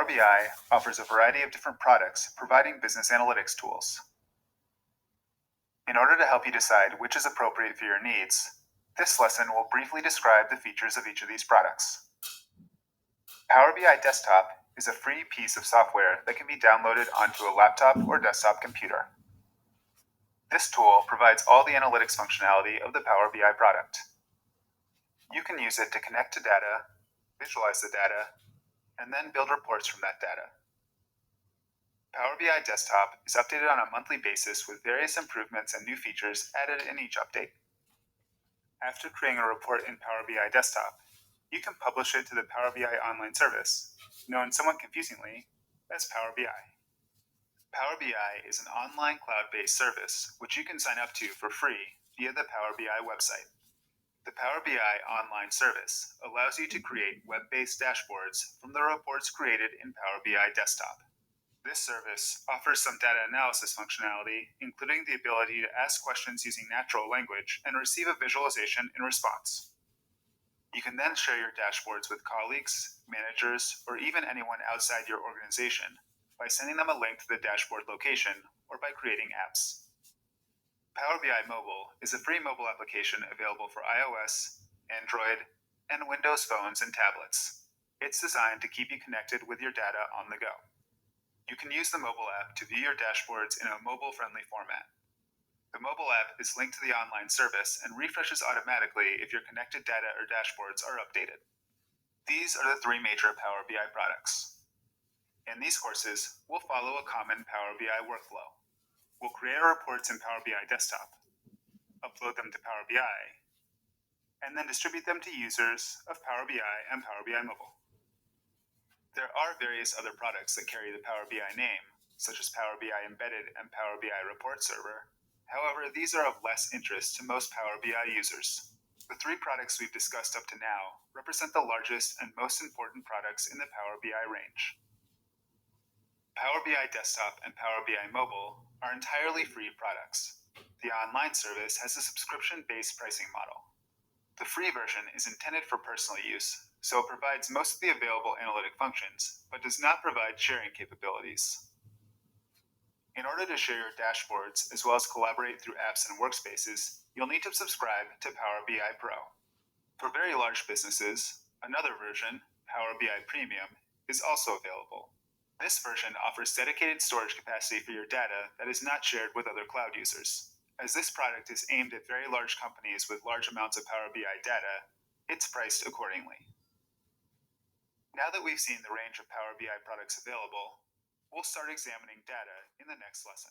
PowerBi offers a variety of different products providing business analytics tools. In order to help you decide which is appropriate for your needs, this lesson will briefly describe the features of each of these products. PowerBi Desktop is a free piece of software that can be downloaded onto a laptop or desktop computer. This tool provides all the analytics functionality of the PowerBi product. You can use it to connect to data, visualize the data, and then build reports from that data. PowerBi Desktop is updated on a monthly basis with various improvements and new features added in each update. After creating a report in PowerBi Desktop, you can publish it to the PowerBi online service, known somewhat confusingly as PowerBi. PowerBi is an online cloud-based service which you can sign up to for free via the PowerBi website. The PowerBi online service allows you to create web-based dashboards from the reports created in PowerBi Desktop. This service offers some data analysis functionality, including the ability to ask questions using natural language and receive a visualization in response. You can then share your dashboards with colleagues, managers, or even anyone outside your organization by sending them a link to the dashboard location or by creating apps. PowerBi Mobile is a free mobile application available for iOS, Android, and Windows phones and tablets. It's designed to keep you connected with your data on the go. You can use the mobile app to view your dashboards in a mobile-friendly format. The mobile app is linked to the online service and refreshes automatically if your connected data or dashboards are updated. These are the three major PowerBi products. In these courses, we'll follow a common PowerBi workflow. We'll create our reports in PowerBi Desktop, upload them to PowerBi, and then distribute them to users of PowerBi and PowerBi Mobile. There are various other products that carry the PowerBi name, such as PowerBi Embedded and PowerBi Report Server. However, these are of less interest to most PowerBi users. The three products we've discussed up to now represent the largest and most important products in the PowerBi range. PowerBi Desktop and PowerBi Mobile are entirely free products. The online service has a subscription-based pricing model. The free version is intended for personal use, so it provides most of the available analytic functions, but does not provide sharing capabilities. In order to share your dashboards as well as collaborate through apps and workspaces, you'll need to subscribe to PowerBi Pro. For very large businesses, another version, PowerBi Premium, is also available. This version offers dedicated storage capacity for your data that is not shared with other cloud users. As this product is aimed at very large companies with large amounts of PowerBi data, it's priced accordingly. Now that we've seen the range of PowerBi products available, we'll start examining data in the next lesson.